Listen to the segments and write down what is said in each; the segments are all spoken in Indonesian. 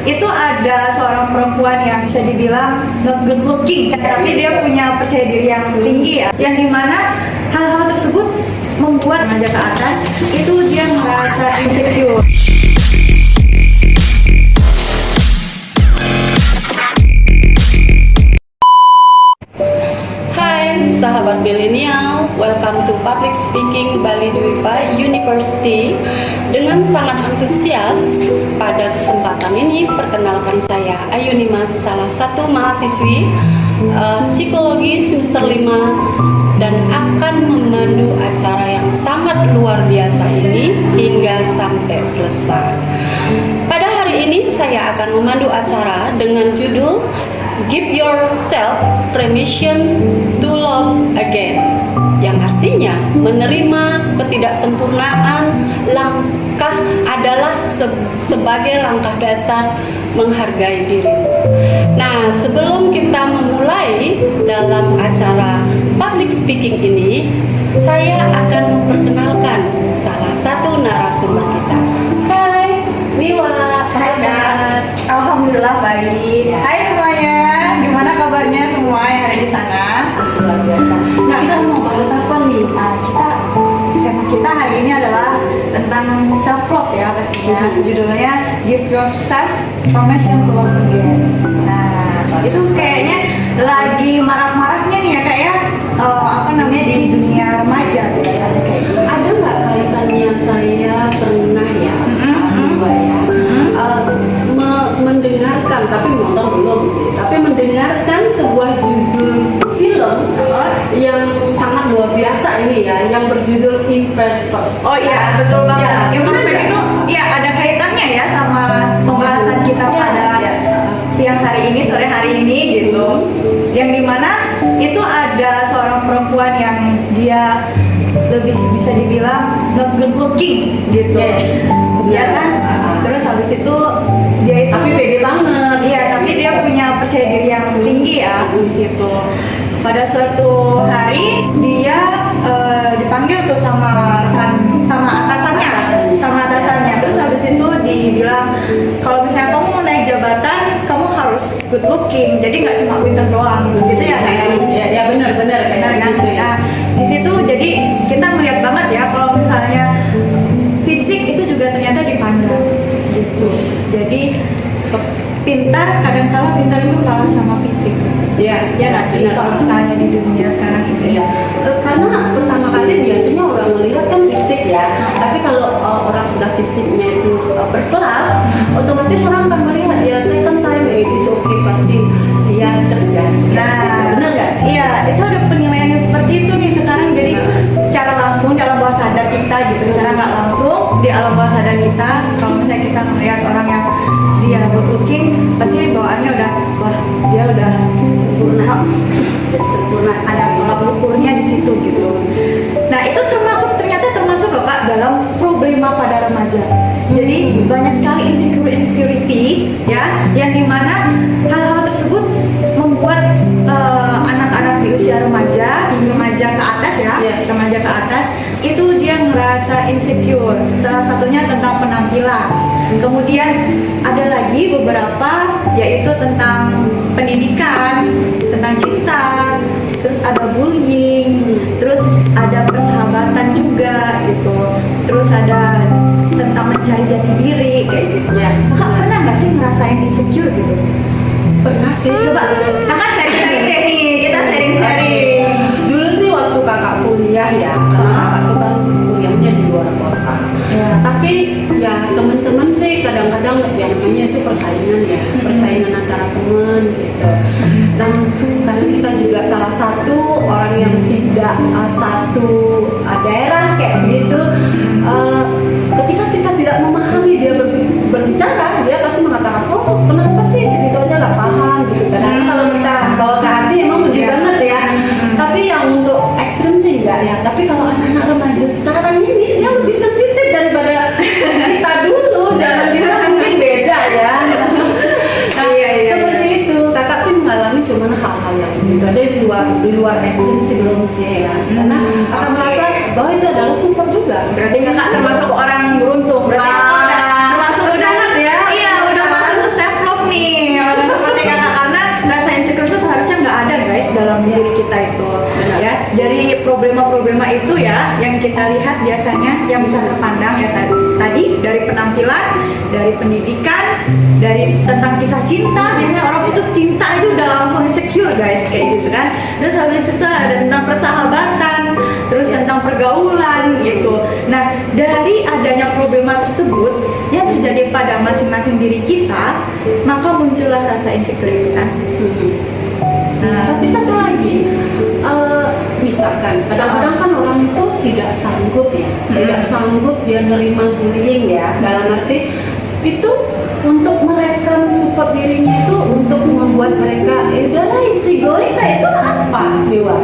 itu ada seorang perempuan yang bisa dibilang not good looking, tapi dia punya percaya diri yang tinggi ya, yang dimana hal-hal tersebut membuat remaja ke atas itu dia merasa insecure. Hai sahabat milenial, welcome to Public Speaking Bali Dwipa University. Dengan sangat antusias pada kesempatan ini perkenalkan saya Ayuni Mas, salah satu mahasiswi psikologi semester 5 dan akan memandu acara yang sangat luar biasa ini hingga sampai selesai. Pada hari ini saya akan memandu acara dengan judul Give Yourself Permission to Love Again, yang artinya menerima ketidaksempurnaan langkah adalah sebagai langkah dasar menghargai dirimu. Nah, sebelum kita memulai dalam acara public speaking ini, saya akan memperkenalkan salah satu narasumber kita. Hai Miwa. Hai Nat. Alhamdulillah baik. Ya. Hai semuanya, gimana kabarnya semua yang ada di sana? Luar biasa. Nah, kita mau bahas apa nih? Tema kita hari ini adalah tentang self love ya pastinya. Judulnya Give Yourself Permission to Love Again. Nah, itu kayaknya lagi marak-maraknya nih ya, kayak di dunia remaja gitu ya. Kayak gitu. Ada nggak kaitannya saya pernah ya, Mbak ya, mendengarkan, tapi nonton belum sih, tapi mendengarkan sebuah judul film yang sangat luar biasa ini ya, yang berjudul Imperfect. Oh iya, betul banget. Ya, Yang benar Imperfect nggak? itu ya ada kaitannya ya sama pembahasan kita pada siang hari ini, sore hari ini gitu. Yang dimana itu ada seorang perempuan yang dia lebih bisa dibilang not good looking gitu. Yes. Ya kan? Terus habis itu dia itu Tapi pede banget. iya, tapi dia punya percaya diri yang tinggi ya di situ. Pada suatu hari dia dipanggil tuh sama atasannya. Terus habis itu dibilang kalau misalnya kamu mau naik jabatan, kamu harus good looking. Jadi nggak cuma pinter doang, gitu ya kayak. Ya benar Benar kan? gitu ya. Nah, di situ jadi kita melihat banget ya kalau misalnya fisik itu juga ternyata dipandang gitu. Jadi kadang-kala pintar itu kalah sama fisik. Iya, Ya nggak sih, benar. kalau misalnya di dunia sekarang ini. Iya, karena pertama kali biasanya orang melihat kan fisik ya, tapi kalau orang sudah fisiknya itu berkelas, otomatis orang akan melihat ya second time is okay, pasti dia cerdas. Nah, benar nggak sih? Iya, itu ada penilaian yang seperti itu nih sekarang. Jadi secara langsung di alam bawah sadar kita gitu, secara nggak langsung di alam bawah sadar kita, kalau misalnya kita melihat orang yang dia good looking, pasti bawaannya udah, wah dia udah sempurna, ada tolak ukurnya di situ gitu. Nah, itu ternyata termasuk loh Kak dalam problema pada remaja. Jadi banyak sekali insecurity ya, yang dimana hal-hal tersebut membuat anak-anak di usia remaja ke atas ya, remaja ke atas itu dia ngerasa insecure. Salah satunya tentang penampilan. Kemudian ada lagi beberapa yaitu tentang pendidikan, tentang cinta, terus ada bullying, terus ada persahabatan juga gitu, terus ada tentang mencari jati diri kayak gitu. Ya. Kakak pernah nggak sih ngerasain insecure gitu? Pernah sih. Coba kakak sharing-sharing deh nih, kita sharing-sharing. Dulu sih waktu kakak kuliah ya, karena kakak tuh kan kuliahnya di luar kota. Ya. Tapi ya teman-teman sih kadang-kadang ya namanya itu persaingan ya, persaingan antara teman gitu. Dan karena kita juga salah satu orang yang tidak satu daerah kayak gitu, ketika kita tidak memahami dia berbicara, dia pasti mengatakan, oh kenapa sih segitu aja nggak paham gitu. Karena kalau kita bawa ke hati emang sedih banget ya. Tapi yang untuk ekstrim sih enggak ya. Tapi kalau anak-anak remaja sekarang ini dia lebih sensitif daripada kita dulu. Jangan kita mungkin beda ya. Nah, Iya. seperti itu. Kakak sih mengalami cuman hal-hal yang begitu. Ada di luar ekstrim sih belum sih ya. Karena akan merasa bahwa itu adalah support juga. Berarti kakak termasuk orang beruntung. Berarti kakak udah termasuk sangat ya. Iya, udah masuk ke self problema-problema itu ya yang kita lihat biasanya yang bisa terpandang ya tadi dari penampilan, dari pendidikan, dari tentang kisah cinta. Biasanya orang putus cinta aja udah langsung insecure guys, kayak gitu kan. Terus habis itu ada tentang persahabatan, terus tentang pergaulan gitu. Nah, dari adanya problema tersebut yang terjadi pada masing-masing diri kita, maka muncullah rasa insecure itu kan. Nah, Tapi satu lagi, misalkan kadang-kadang kan orang itu tidak sanggup ya, tidak sanggup dia nerima bullying ya, dalam arti itu untuk mereka support dirinya itu untuk membuat mereka udahlah easy going, kayak itu apa Dewa?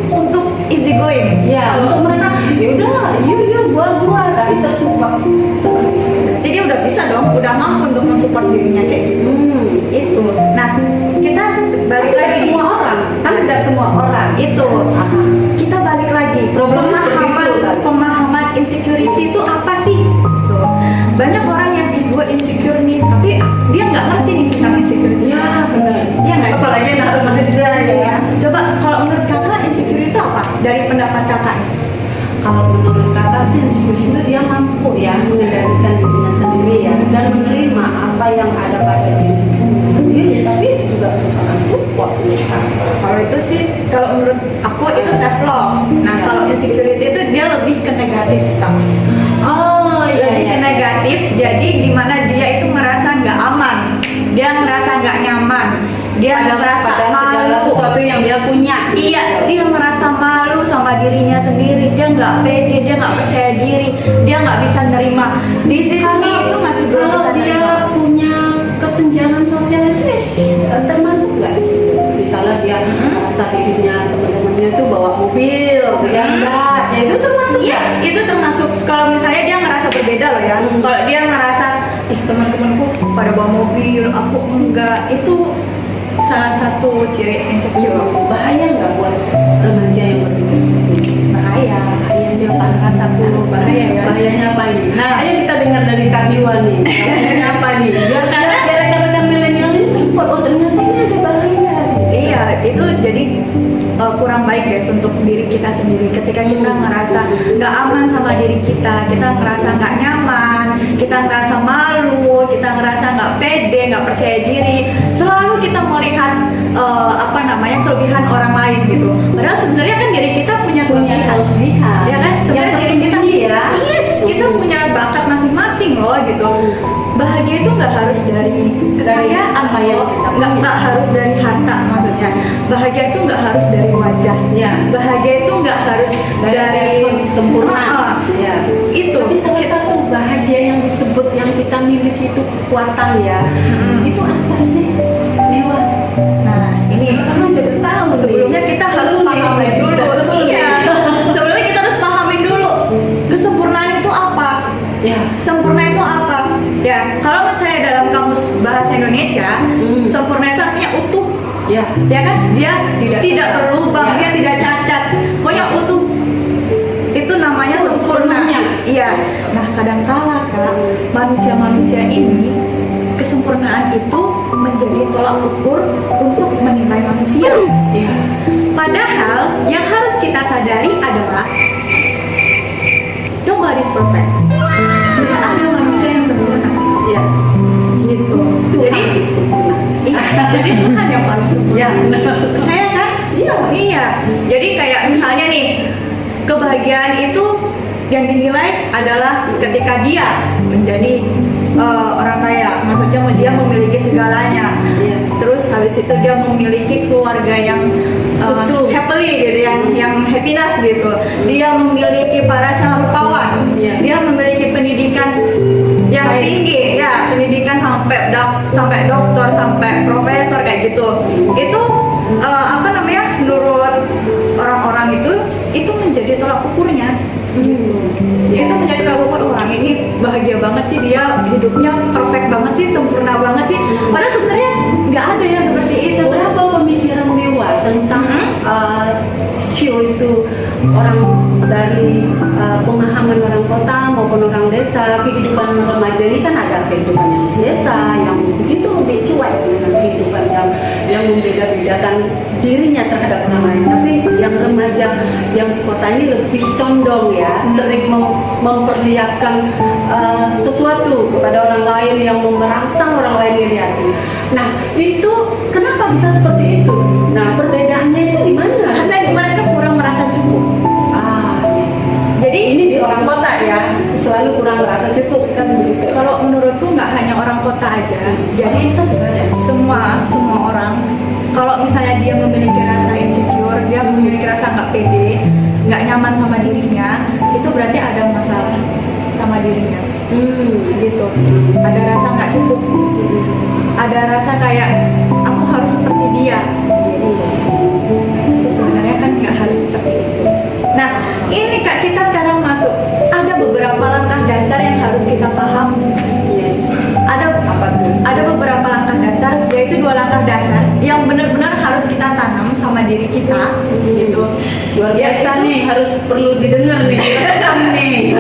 untuk easy going Ya, untuk mereka ya udahlah, yuk gua tapi tersupport seperti itu. jadi dia udah bisa dong, udah mampu untuk mensupport dirinya kayak gitu. Itu. Nah, kita balik Tidak lagi semua orang, kan tidak semua orang. itu. Kita balik lagi Problemnya seperti itu, kan? pemahaman insecurity itu apa sih? Tuh. Banyak orang yang gue insecure nih, tapi dia nggak ngerti nih tentang insecurity. Ya benar. Iya nggak sih? Apalagi anak remaja ya. Coba kalau menurut kakak insecure itu apa? Dari pendapat kakak? Kalau menurut kakak sih insecure itu dia mampu ya mengendalikan dirinya sendiri ya, dan menerima apa yang ada pada dirinya sendiri, tapi juga merupakan support mereka. Kalau itu sih, kalau menurut aku itu self love. Nah, Ya. kalau insecurity itu dia lebih ke negatif kan. Oh Lebih ke negatif, jadi dimana dia itu merasa nggak aman, dia merasa nggak nyaman, dia merasa pada segala malu. sesuatu yang dia punya. Iya, dia merasa malu sama dirinya sendiri, dia nggak pede, dia nggak percaya diri, dia nggak bisa nerima. This is me itu masih belum Kalau bisa dia nerima. punya kesenjangan sosial itu termasuk nggak di situ? Misalnya dia merasa dirinya teman-temannya itu bawa mobil, dia enggak, ya itu termasuk Yes, nggak? itu termasuk kalau misalnya dia merasa berbeda loh ya. Kalau dia merasa ih teman-temanku pada bawa mobil, aku enggak, itu salah satu ciri insecure. Bahaya nggak buat remaja yang berpikir seperti itu? Bahaya, dia salah satu bahaya ya. Bahayanya apa nih? Nah. Ayo kita dengar dari Kak Diwan nih. Bahayanya apa nih? Biar rekan-rekan milenial ini terus oh ternyata ini ada bahaya. Iya, itu jadi kurang baik guys untuk diri kita sendiri. Ketika kita ngerasa nggak aman sama diri kita ngerasa nggak nyaman, kita ngerasa malu, kita ngerasa nggak pede, nggak percaya diri, selalu kita melihat kelebihan orang lain gitu. Padahal sebenarnya kan diri kita punya kelebihan. Ya kan? Sebenarnya diri kita ya. yes, kita punya bakat masing-masing loh gitu. Bahagia itu nggak harus dari kekayaan apa yang loh, kita punya. nggak harus dari harta maksudnya. Bahagia itu nggak harus dari wajah. Ya. Bahagia itu nggak harus dari sempurna. Ah, Ya. itu. Tapi salah satu bahagia yang disebut yang kita miliki itu kekuatan ya. Itu apa sih? Mewah. Nah, ini Karena jadi tahu sebelumnya kita harus pahamin dulu. Iya. Sebelumnya kita harus pahamin dulu kesempurnaan itu apa. Ya. Sempurna itu apa? Ya, kalau misalnya dalam kamus bahasa Indonesia, sempurna itu artinya utuh. Ya. Ya kan? Dia tidak berlubang, Ya. dia tidak cacat. Pokoknya utuh. Itu namanya sempurna. Sempurnanya. Iya. Nah, kadangkala Kak, manusia-manusia ini kesempurnaan itu menjadi tolak ukur untuk menilai manusia. Ya. Padahal yang harus kita sadari adalah nobody's perfect. Tidak ada manusia yang sempurna. Ya. Gitu. Jadi sempurna. Jadi Tuhan yang paling sempurna. Ya. Percaya kan? Iya. Iya. Jadi kayak misalnya nih, kebahagiaan itu yang dinilai adalah ketika dia menjadi orang kaya. Maksudnya dia memiliki segalanya. Iya. Terus habis itu dia memiliki keluarga yang Betul. happily gitu, yang happiness gitu. Dia memiliki para rupawan. Iya. Dia memiliki pendidikan yang Baik. tinggi, ya pendidikan sampai dokter, sampai profesor kayak gitu. Itu menurut orang-orang itu menjadi tolak ukurnya. Gitu. Ya. Itu menjadi tolak ukur orang ini bahagia banget sih, dia hidupnya perfect banget sih, sempurna banget sih. Padahal sebenarnya nggak ada yang seperti itu. Seberapa pemikiran mewah tentang skill itu orang dari pemahaman orang kota maupun orang desa. Kehidupan remaja ini kan ada kehidupan yang desa yang begitu lebih cuek dengan kehidupan yang yang membeda-bedakan dirinya terhadap orang lain. Tapi yang remaja yang di kota ini lebih condong ya, sering memperlihatkan sesuatu kepada orang lain yang merangsang orang lain dilihatin. Nah, itu kenapa bisa seperti itu? Nah, perbedaannya itu di mana? Karena mereka kurang merasa cukup. Jadi ini di orang kota ya, selalu kurang merasa cukup kan begitu. Kalau menurutku nggak hanya orang kota aja, jadi semua orang. Kalau misalnya dia memiliki rasa insecure, dia memiliki rasa nggak pede, nggak nyaman sama dirinya, itu berarti ada masalah sama dirinya. Gitu. Ada rasa nggak cukup, ada rasa kayak aku harus seperti dia. Gitu. Sebenarnya kan nggak harus seperti itu. Nah, ini Kak, kita sekarang masuk. Ada beberapa langkah dasar yang harus kita paham. Yes. Ada beberapa langkah dasar, yaitu 2 langkah dasar yang benar-benar harus kita tanam sama diri kita, gitu. Luar biasa nih, harus perlu didengar nih, direkam nih.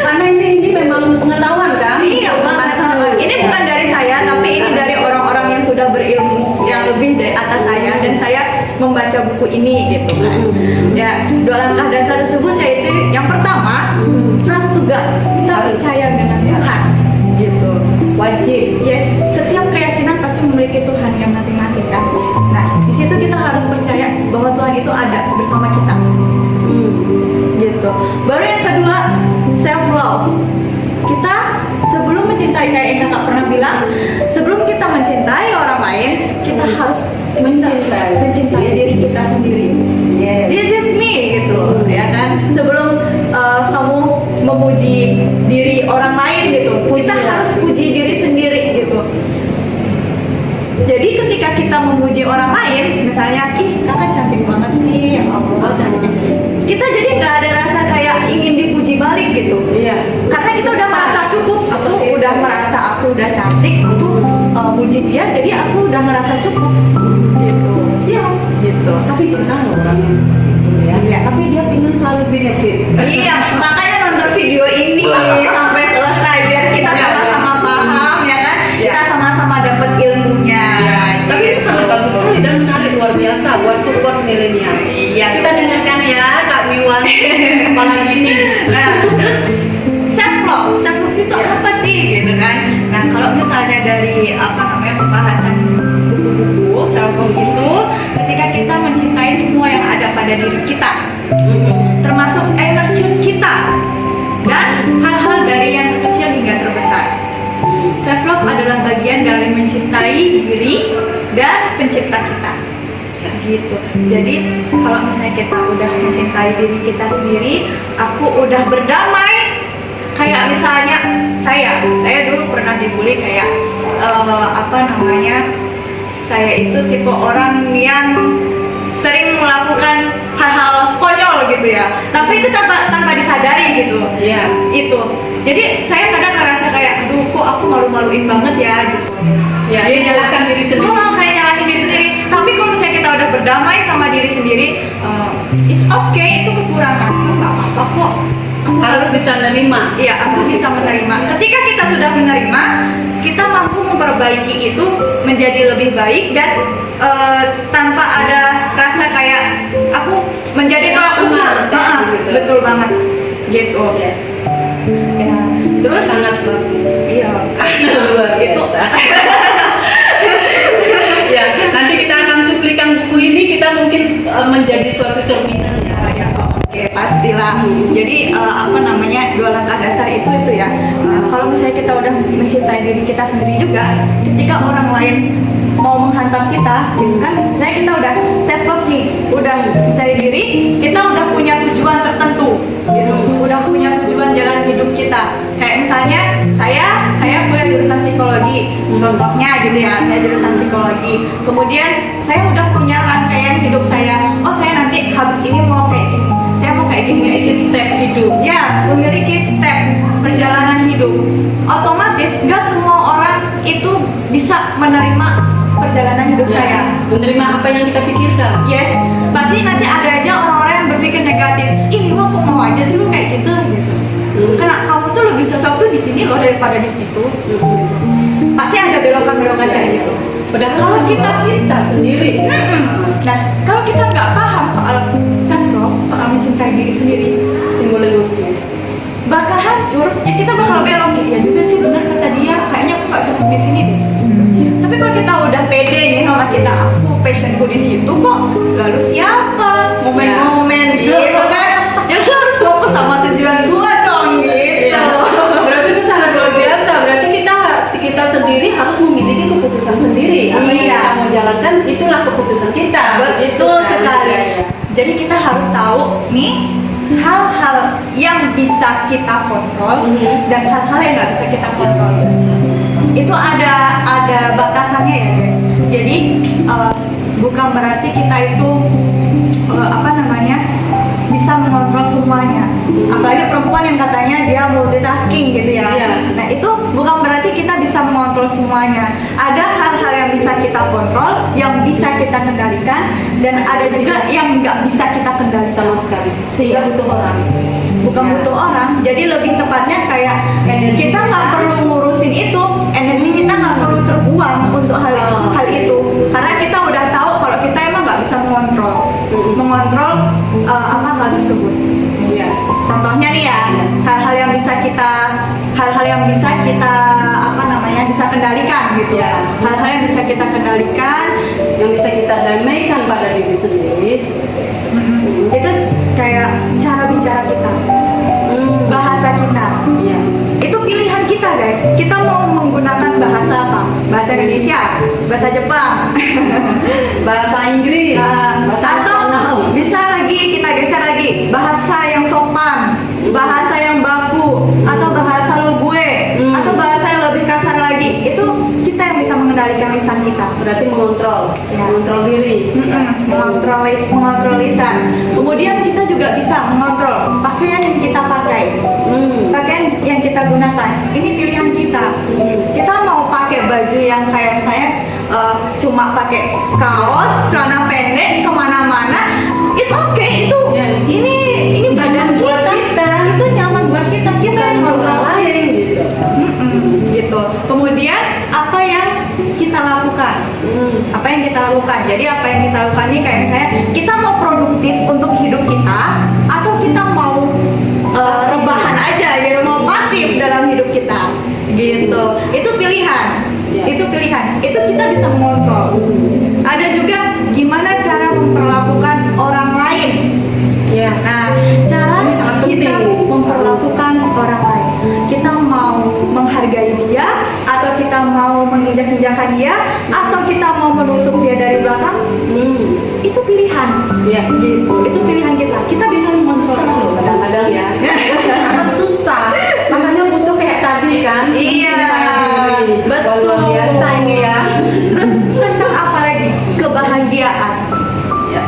Karena ini memang pengetahuan kan? Iya banget. Ini bukan dari saya, tapi ini dari orang-orang yang sudah berilmu yang lebih dari atas saya, dan saya membaca buku ini gitu kan. Ya, 2 langkah dasar tersebut yaitu yang pertama, trust to God. Kita percaya dengan Tuhan, gitu. Wajib. Yes, setiap keyakinan pasti memiliki Tuhan yang masing-masing kan. Nah, di situ kita harus percaya bahwa Tuhan itu ada bersama kita. Gitu. Baru yang kedua, self love. Kita sebelum mencintai, kayak yang Kakak pernah bilang, sebelum kita mencintai orang lain, kita harus mencintai diri kita sendiri. Yes. This is me, gitu, ya kan? Sebelum kamu memuji diri orang lain, gitu, kita harus puji diri sendiri, gitu. Jadi ketika kita memuji orang lain, misalnya, ih kakak cantik banget sih, ya Allah cantik. Kita jadi nggak ada rasa kayak ingin dipuji balik gitu. Iya. Karena kita udah merasa cukup, aku udah merasa aku udah cantik, aku muji dia, jadi aku udah merasa cukup. Gitu. Iya. Gitu. Tapi jarang loh orang yang seperti itu ya. Iya. Tapi dia ingin selalu benefit. Iya, makanya nonton video ini sampai selesai biar kita sama-sama paham, ya kan? Kita sama-sama dapat ilmunya. Tapi itu sangat bagus sekali dan menarik, luar biasa buat support milenial. Iya. Kita dengarkan ya Kak Miwan. Apalagi nih. Nah, terus self love itu apa sih, gitu kan? Nah, kalau misalnya dari pembahasan buku-buku self love itu, ketika kita mencintai semua yang ada pada diri kita, termasuk energi kita dan hal-hal dari yang kecil hingga terbesar. Self love adalah bagian dari mencintai diri dan pencipta kita. Gitu. Jadi kalau misalnya kita udah mencintai diri kita sendiri, aku udah berdamai. Kayak misalnya saya dulu pernah dibully kayak saya itu tipe orang yang sering melakukan hal-hal konyol gitu ya, tapi itu tanpa disadari gitu. Iya. Itu jadi saya kadang ngerasa kayak aduh kok aku malu-maluin banget ya gitu. Ya, menyalahkan diri sendiri. Kayak nyalahin diri sendiri. Tapi kalau misalnya kita udah berdamai sama diri sendiri, it's okay, itu kekurangan, nggak apa-apa kok. Harus bisa menerima. Iya, aku bisa menerima. Ketika kita sudah menerima, kita mampu memperbaiki itu menjadi lebih baik dan tanpa ada rasa kayak aku menjadi tolak ukur. Betul banget, gitu. Ya. Ya. Terus Sangat bagus. iya, Luar biasa. Ya, nanti kita akan cuplikan buku ini, kita mungkin menjadi suatu cerminan ya. Oke, pastilah. Jadi 2 langkah dasar itu ya. Kalau misalnya kita udah mencintai diri kita sendiri juga, ketika orang lain mau menghantam kita, gitu kan? Misalnya kita udah self love nih, udah mencari diri, kita udah punya tujuan tertentu, gitu. Udah punya tujuan jalan hidup kita. Kayak misalnya saya kuliah jurusan psikologi, contohnya gitu ya. Saya jurusan psikologi. Kemudian saya udah punya rangkaian hidup saya. Oh, saya nanti habis ini mau kayak gini. Saya mau kayak gini, Memiliki step hidup. Ya, memiliki step perjalanan hidup. Otomatis gak semua orang itu bisa menerima perjalanan hidup saya. Menerima apa yang kita pikirkan. Yes, pasti nanti ada aja orang-orang yang berpikir negatif. Ini kok mau aja sih lu kayak gitu. Karena kamu tuh lebih cocok tuh di sini loh daripada di situ. Pasti ada belokan-belokan kayak gitu. Padahal Kalau kita sendiri. Nah, kalau kita nggak paham soal self love, soal mencintai diri sendiri, Timbul emosi. bakal hancur. Ya kita bakal belok nih. Ya juga sih benar kata dia. Kayaknya aku nggak cocok di sini deh. Tapi kalau kita udah pede nih sama kita, aku passionku di situ kok. Lalu siapa? Momen-momen gitu kan? Ya gue harus fokus sama tujuan gue dong gitu. Berarti itu sangat luar biasa. Berarti kita sendiri harus memiliki keputusan sendiri. Apa yang Iya. kita mau jalankan itulah keputusan kita. Begitu Betul kan? sekali. Jadi kita harus tahu nih hal-hal yang bisa kita kontrol dan hal-hal yang nggak bisa kita kontrol. Itu ada batasannya ya guys. Jadi bukan berarti kita itu bisa mengontrol semuanya. Apalagi perempuan yang katanya dia multitasking gitu ya. Iya. Nah itu bukan berarti kita bisa mengontrol semuanya. Ada hal-hal yang bisa kita kontrol, yang bisa kita kendalikan, dan ada juga yang nggak bisa kita kendalikan Sama sekali. Sehingga butuh orang. bukan Ya. butuh orang, jadi lebih tepatnya kayak Energi kita nggak kita. perlu ngurusin itu, energi kita nggak perlu terbuang untuk hal itu, karena kita udah tahu kalau kita emang nggak bisa mengontrol hal tersebut. Iya. Contohnya nih ya, hal-hal yang bisa kita bisa kendalikan gitu. Ya. Hal-hal yang bisa kita kendalikan Yang bisa kita damaikan pada diri sendiri. itu kayak cara bicara kita, bahasa kita. Iya. Itu pilihan kita guys. Kita mau menggunakan bahasa apa? Bahasa Indonesia, bahasa Jepang, Bahasa Inggris. Bahasa atau nasional. bisa lagi kita geser lagi bahasa yang sopan, bahasa yang baku, atau bahasa lo gue, atau bahasa yang lebih kasar lagi. Itu kita yang bisa mengendalikan lisan kita. Berarti mengontrol. Ya. Mengontrol diri. Mengontrol lisan. Kemudian kita juga bisa mengontrol pakaian yang kita pakai. Pakaian yang kita gunakan, ini pilihan kita. Kita mau pakai baju yang kayak saya cuma pakai kaos, celana pendek kemana-mana, it's okay. Itu Ya. ini badan Buat kita, kita. itu nyaman buat kita. Kita yang kontrol sendiri. gitu. Gitu. Kemudian apa yang kita lakukan? Apa yang kita lakukan? Jadi apa yang kita lakukan ini kayak misalnya kita mau produktif untuk hidup kita, atau kita mau rebahan aja gitu, mau pasif dalam hidup kita gitu. Itu pilihan. Ya. Itu pilihan. Itu kita bisa mengontrol. Ada juga gimana cara memperlakukan orang lain. Ya. Nah, cara Ini sangat kita penting. memperlakukan orang lain. Kita mau menghargai dia, atau kita mau menginjak-injakan dia, atau kita mau menusuk dia dari belakang, itu pilihan. Ya. Gitu. Itu pilihan kita. Kita bisa mengontrol. Susah loh kadang-kadang ya. Sangat susah. Makanya butuh kayak tadi kan. Iya. Mencintai diri. Betul. Wah, luar biasa ini ya. Terus tentang apa lagi? Kebahagiaan. Ya.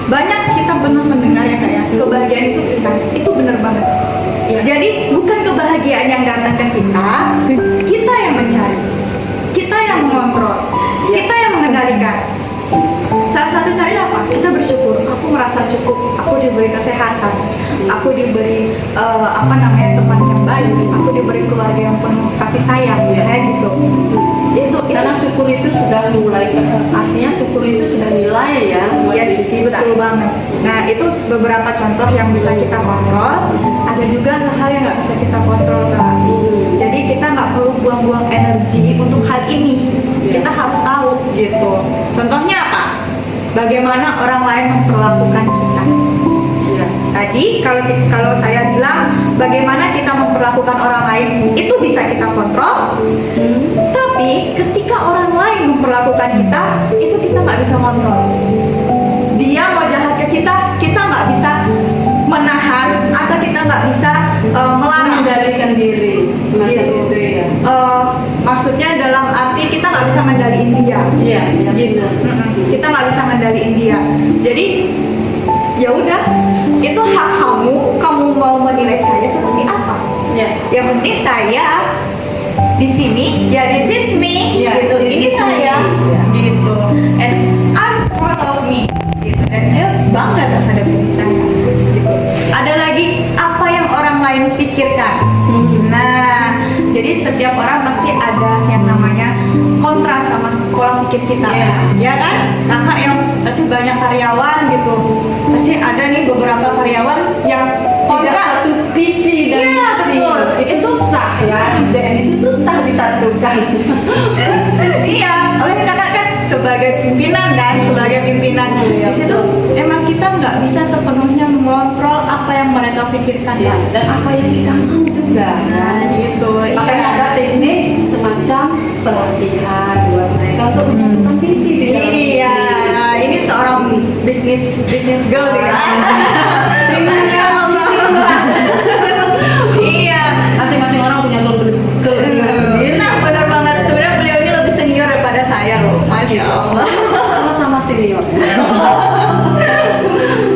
Banyak kita pernah mendengar ya kayak kebahagiaan itu pilihan. Itu benar banget. Ya. Jadi bukan kebahagiaan yang datang ke kita yang mencari, kita yang mengontrol, kita yang mengendalikan. Salah satu caranya apa? Kita bersyukur. Aku merasa cukup. Aku diberi kesehatan. Aku diberi teman yang baik. Aku diberi keluarga yang penuh kasih sayang. Kayak gitu. Itu Karena syukur itu sudah mulai, artinya syukur itu sudah nilai ya buat yes, diri kita. betul banget. Nah, itu beberapa contoh yang bisa kita kontrol. Ada juga hal-hal yang nggak bisa kita kontrol, Kak. Jadi kita nggak perlu buang-buang energi untuk hal ini. Ya. Kita harus tahu gitu. Contohnya apa? Bagaimana orang lain memperlakukan kita. Ya. Tadi kalau saya bilang bagaimana kita memperlakukan orang lain itu bisa kita kontrol. Tapi ketika orang lain memperlakukan kita, itu kita nggak bisa kontrol. Dia mau jahat ke kita nggak bisa menahan, atau kita nggak bisa melarang. Mengendalikan diri semacam Gitu. itu ya. Maksudnya dalam arti kita nggak bisa ngendaliin dia. Iya, iya, Gitu. benar. Kita nggak bisa ngendaliin dia. Jadi ya udah, itu hak kamu mau menilai saya seperti apa. Ya. Yang penting saya di sini, ya this is me, Ya, gitu. this Ini is saya, me. Ya. gitu. And I'm proud of me, gitu. Dan saya bangga terhadap diri saya. Gitu. Ada lagi apa yang orang lain pikirkan. Nah, jadi setiap orang pasti ada yang namanya kontra sama pola pikir kita, Iya. ya kan? Kakak yang pasti banyak karyawan gitu, pasti ada nih beberapa karyawan yang Tidak kontrak. satu visi dan Iya, misi. betul. Itu susah ya, SDM itu susah disatukan. Iya, apalagi kakak kan sebagai pimpinan kan, sebagai pimpinan Iya, di situ emang kita nggak bisa sepenuhnya mengontrol apa yang mereka pikirkan. Ya, dan apa yang kita mau juga. Nah, gitu. Makanya ada teknik semacam pelatihan buat mereka untuk menyatukan visi di dalam Iya, ini seorang bisnis girl ya. Masya Allah. Iya. Masing-masing orang punya kelebihan sendiri. Nah, benar banget. Sebenarnya beliau ini lebih senior daripada saya loh. Masya Allah. Sama-sama senior.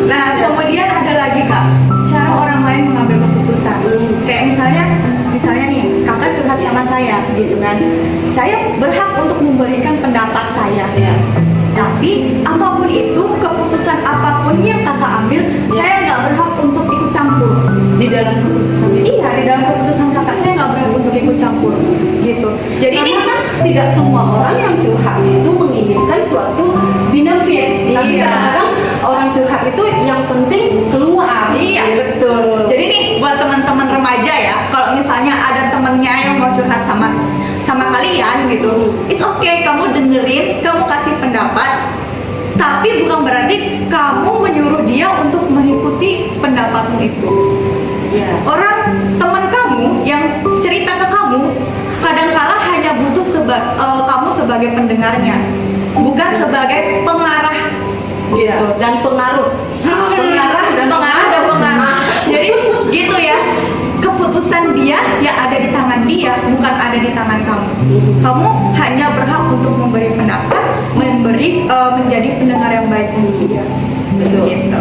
Nah, kemudian ada lagi kak, cara orang lain mengambil keputusan. Kayak misalnya nih, kakak curhat sama saya, gitu kan. Saya berhak untuk memberikan pendapat saya. Ya. Tapi apapun itu, keputusan apapun yang kakak ambil, saya nggak berhak untuk ikut campur. Di dalam keputusan itu. Iya, di dalam keputusan kakak saya nggak berhak untuk ikut campur, gitu. Jadi ini Karena kan tidak semua orang yang curhat itu menginginkan suatu benefit. Tapi Iya. kadang-kadang orang curhat itu yang penting keluar. iya betul. Jadi nih buat teman-teman remaja ya, kalau misalnya ada temennya yang mau curhat sama kalian gitu, it's okay, kamu dengerin, kamu kasih pendapat, tapi bukan berarti kamu menyuruh dia untuk mengikuti pendapatmu itu. Ya. Orang teman kamu yang cerita ke kamu kadangkala hanya butuh kamu sebagai pendengarnya, bukan sebagai pengarah. Iya. Dan pengaruh. Pengarah dan pengarah. Jadi gitu ya. Keputusan dia ya ada di tangan dia, bukan ada di tangan kamu. Kamu hanya berhak untuk memberi pendapat, menjadi pendengar yang baik untuk dia. Betul. Gitu.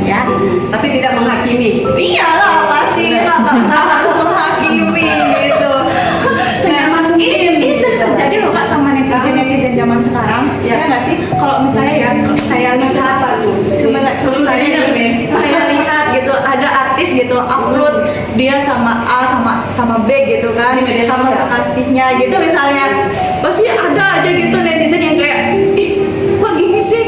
Ya. Tapi tidak menghakimi. Iyalah pasti lah, nggak harus menghakimi gitu. Senyaman Ini sering terjadi loh kak sama netizen zaman sekarang. Ya. Ya nggak sih? Kalau misalnya ya saya lihat apa tuh? saya lihat gitu ada artis gitu upload dia sama A sama B gitu kan, Di media sama sosial. kekasihnya gitu misalnya, pasti ada aja gitu netizen yang kayak ih kok gini sih.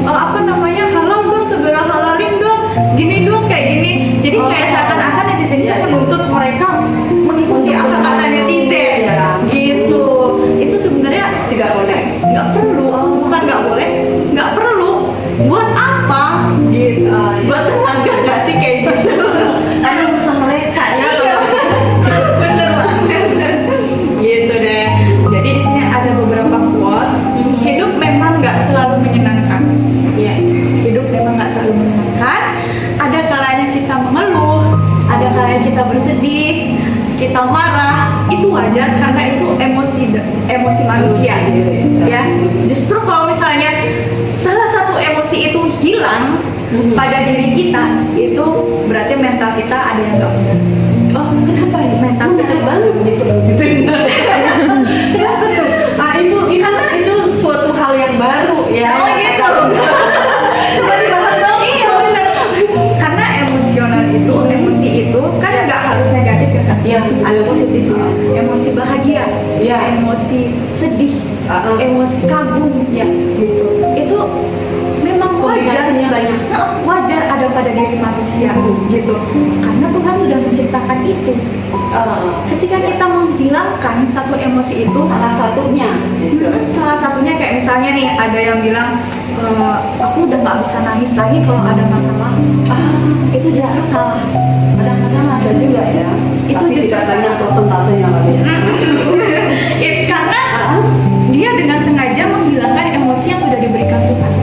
Apa namanya, halal dong, segera halalin dong, gini dong, kayak gini. Jadi Oh. kayak seakan-akan netizen itu Iya, iya. menuntut mereka mengikuti Untuk apa kata benar. netizen. Iya. Gitu. Itu sebenarnya Tidak boleh. nggak perlu, bukan nggak boleh, nggak perlu. Buat apa? Gitu. Buat tetangga nggak sih kayak gitu? Karena urusan mereka ya. Iya. Bener banget. Gitu deh. Jadi di sini ada beberapa quotes. Hidup memang nggak selalu menyenangkan. Iya. Hidup memang nggak selalu menyenangkan. Ada kalanya kita mengeluh, ada kalanya kita bersedih, kita marah. Itu wajar karena itu emosi manusia. Ya, justru kalau misalnya salah satu emosi itu hilang pada diri kita, itu berarti mental kita ada yang nggak benar. Oh, kenapa ini? Mental kita banget gitu. Kenapa tuh? Ah, itu suatu hal yang baru ya. Oh gitu. Coba dibahas dong. Iya benar. Karena emosi itu kan nggak harus negatif ya kan? Iya. Ada positifnya. Emosi bahagia, Iya. emosi sedih, emosi kagum, Iya. gitu. Itu memang wajar. Kombinasinya banyak. Wajar ada pada diri manusia, gitu. Karena Tuhan sudah menciptakan itu. Ketika kita menghilangkan satu emosi itu, Salah satunya gitu. salah satunya kayak misalnya nih ada yang bilang aku udah nggak bisa nangis lagi kalau ada masalah. Itu justru salah. Kadang-kadang ada juga ya. Itu Tapi justru tidak banyak salah. persentasenya kali ya. Karena dia dengan sengaja menghilangkan emosi yang sudah diberikan Tuhan.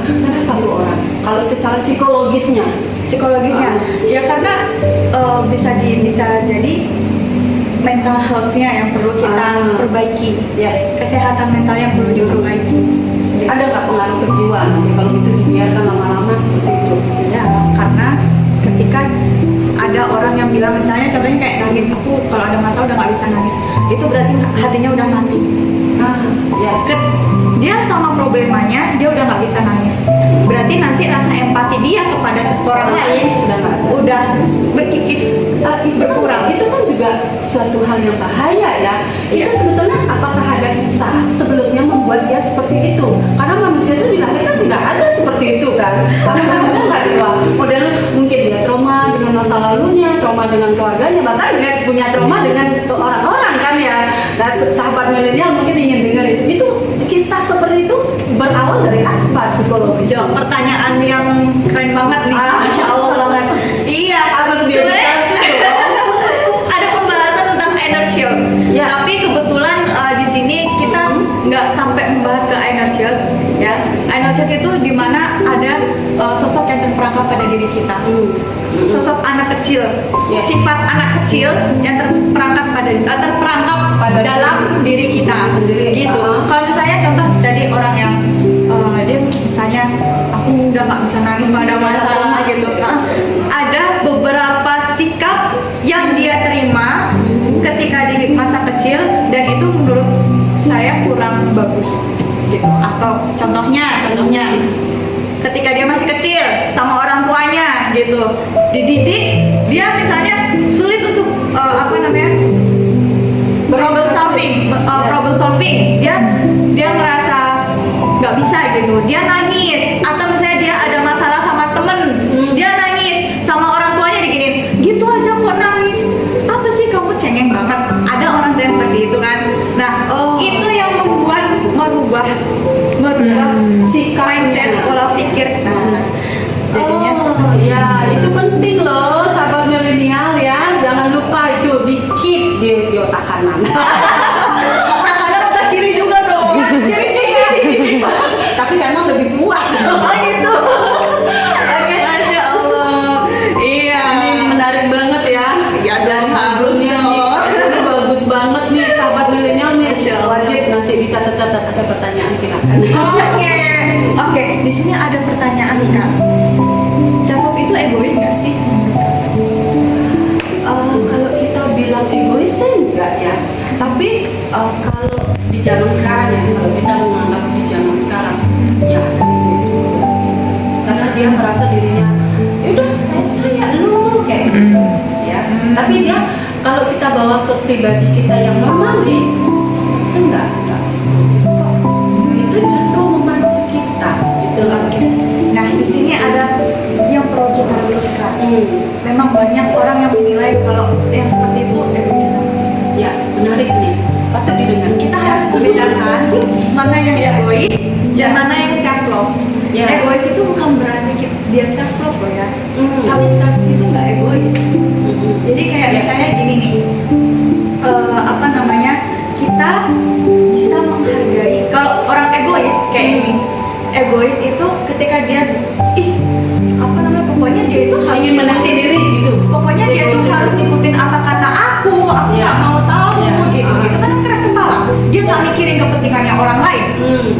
Kenapa tuh orang? Kalau secara psikologisnya, Psikologisnya, ya karena bisa jadi mental health-nya yang perlu kita perbaiki, ya kesehatan mental yang perlu diperbaiki. ada nggak pengaruh kejiwaan nanti kalau itu dibiarkan lama-lama seperti itu? Ya, karena ketika ada orang yang bilang misalnya contohnya kayak nangis, aku kalau ada masalah udah nggak bisa nangis, itu berarti hatinya udah mati. Ya. Dia sama problemanya dia udah nggak bisa nangis, berarti nanti rasa empati dia kepada orang lain Sudah nggak ada. udah berkikis, berkurang. Itu kan juga suatu hal yang bahaya ya. Iya. Itu sebetulnya apakah ada kisah sebelumnya membuat dia punya trauma dengan orang-orang kan ya. Nah, sahabat milenial mungkin ingin dengar itu kisah seperti itu berawal dari apa psikologis? Jo, pertanyaan yang keren banget nih, masya Allah banget. Iya, Harus sebenarnya diedukasi. ada pembahasan tentang inner child. Ya. Tapi kebetulan di sini kita nggak sampai membahas ke inner child, ya. Inner child itu dimana ada sosok yang terperangkap pada diri kita. Sosok anak kecil, Ya. sifat anak kecil yang terperangkap pada dalam diri kita sendiri. gitu. Kalau misalnya contoh tadi orang yang dia misalnya aku udah nggak bisa nangis kalau ada masalah gitu. Ada beberapa sikap yang dia terima ketika di masa kecil dan itu menurut saya kurang bagus gitu. Atau contohnya ketika dia masih kecil sama orang tuanya gitu dididik, dia misalnya sulit untuk problem solving, dia merasa nggak bisa gitu, dia nangis, atau misalnya dia ada masalah sama temen, dia nangis sama orang tuanya diginin, gitu aja kok nangis, apa sih kamu cengeng banget, ada orang yang seperti itu kan. Nah itu yang membuat merubah si mindset pola pikir. Nah jadinya Ya itu penting loh sahabat milenial ya, jangan lupa itu di-keep di otak kanan. otak kanan otak kiri juga dong. Tapi kanan lebih kuat. Oh gitu. Oke. Masya Allah. Iya. Ini menarik banget ya. Iya dong, Dari harus ngobrolnya nih. dong. Ini bagus banget nih sahabat milenial nih. Masya Allah. Wajib nanti dicatat-catat, ada pertanyaan silakan. Oke. Di sini ada pertanyaan nih Kak. Self love itu egois nggak sih? Kalau kita bilang egois sih enggak ya. Tapi kalau di zaman sekarang ya, kalau kita menganggap di zaman sekarang, ya egois juga. Karena dia merasa dirinya, yaudah saya lu kayak gitu, ya. Tapi dia kalau kita bawa ke pribadi kita yang normal nih, itu enggak egois kok. Itu justru memacu kita, gitu loh. Nah di sini ada yang perlu kita luruskan. Memang banyak orang yang menilai kalau yang seperti itu egois. Ya menarik nih. Patut didengar. Kita harus membedakan mana yang egois dan mana yang self love. Ya. Egois itu bukan berarti dia self love loh ya. Tapi self itu nggak egois. Jadi kayak misalnya gini nih, kita bisa menghargai. Kalau orang egois kayak gini, egois itu ketika dia pokoknya dia itu harus ingin menang sendiri gitu. Pokoknya dia tuh harus ngikutin apa kata aku nggak mau tahu gitu kan keras kepala. Dia nggak mikirin kepentingannya orang lain.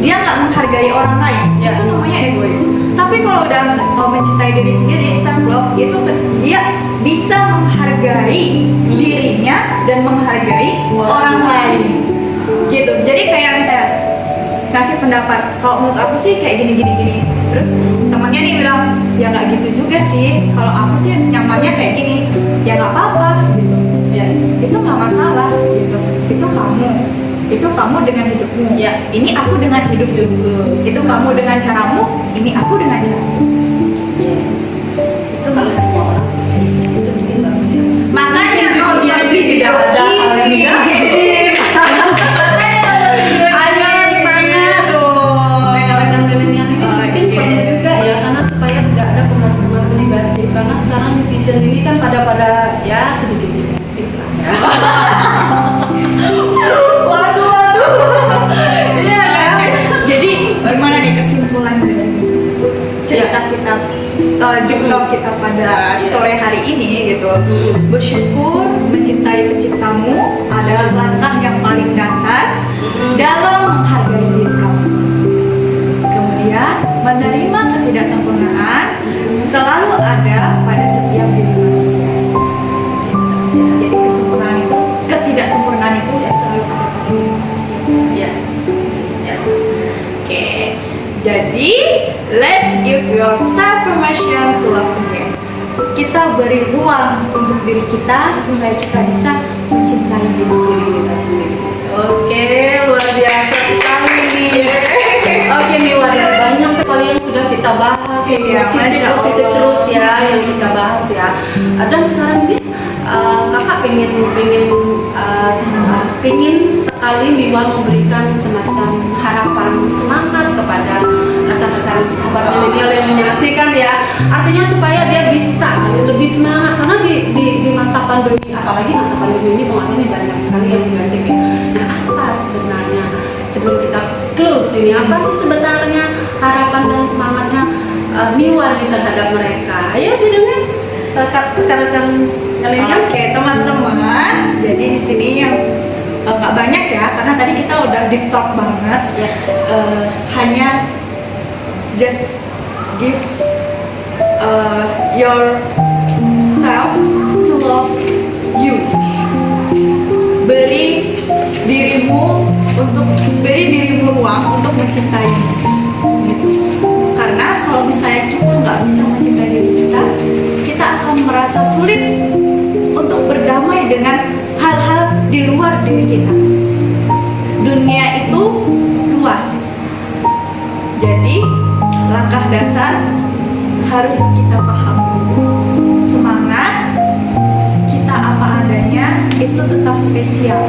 Dia nggak menghargai orang lain. Itu namanya egois. Tapi kalau udah mencintai diri sendiri, self love itu dia bisa menghargai dirinya dan menghargai orang lain. Gitu. Jadi kayak misalnya kasih pendapat, kalau menurut aku sih kayak gini. Terus temannya nih bilang, ya nggak gitu juga sih. Kalau aku sih nyamannya kayak gini, ya nggak apa-apa. Gitu. Ya itu nggak masalah. Gitu. Itu kamu dengan hidupmu. Ya ini aku dengan hidupku. Itu kamu dengan caramu, ini aku dengan caramu. Yes. Itu Kalau semua orang itu mungkin bagus ya. makanya nonton video ini. Rekan-rekan milenial ini mungkin perlu juga ya, karena supaya tidak ada pengaruh-pengaruh negatif. Karena sekarang netizen ini kan pada ya sedikit negatif lah ya. Waduh. Iya kan? Jadi gimana nih kesimpulan dari cerita kita jumlah kita pada sore hari ini gitu. Bersyukur mencintai penciptamu adalah langkah yang paling dasar dalam menghargai diri kamu. Kemudian menerima ketidaksempurnaan selalu ada pada setiap diri manusia. Jadi ketidaksempurnaan itu selalu ada pada diri manusia. Ya. Oke. Jadi let's give yourself permission to love again. Kita beri ruang untuk diri kita supaya kita bisa mencintai diri kita sendiri. Oke, luar biasa sekali nih. Oke, Miwada, banyak sekali yang sudah kita bahas bahas Iya, Masya positif Allah. terus ya yang kita bahas ya. Dan sekarang ini kakak pengen sekali Miwa memberikan semacam harapan semangat kepada rekan-rekan sahabat milenial yang menyaksikan ya. Artinya supaya dia bisa lebih semangat karena di masa pandemi, apalagi masa pandemi ini pengaruhnya banyak sekali yang negatif ya. Nah, apa sebenarnya sebelum kita close ini, apa sih sebenarnya harapan dan semangatnya Miwa nih terhadap mereka? Ayo didengar rekan-rekan milenial. Oke teman-teman, jadi di sini yang nggak banyak ya, karena tadi kita udah deep talk banget. Ya. Hanya just give yourself to love you. Beri dirimu ruang untuk mencintaimu. Gitu. Karena kalau misalnya kita nggak bisa mencintai diri kita, kita akan merasa sulit untuk berdamai dengan hal-hal di luar diri kita. Dunia itu luas. Jadi langkah dasar harus kita pahami. Semangat kita apa adanya itu tetap spesial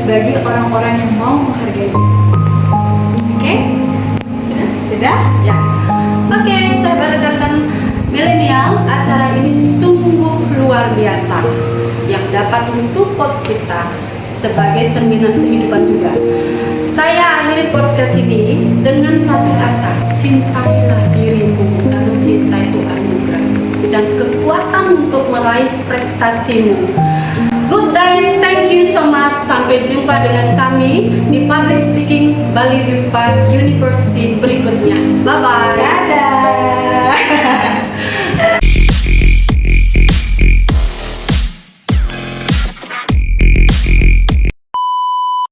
bagi orang-orang yang mau menghargai kita. Oke? Sudah? Ya. Oke, sahabat rekan-rekan milenial, acara ini sungguh luar biasa yang dapat mensupport kita sebagai cerminan kehidupan juga. Saya akhiri podcast ini dengan satu kata, cintailah dirimu karena cinta itu anugerah dan kekuatan untuk meraih prestasimu. Good day, thank you so much. Sampai jumpa dengan kami di Public Speaking Bali University.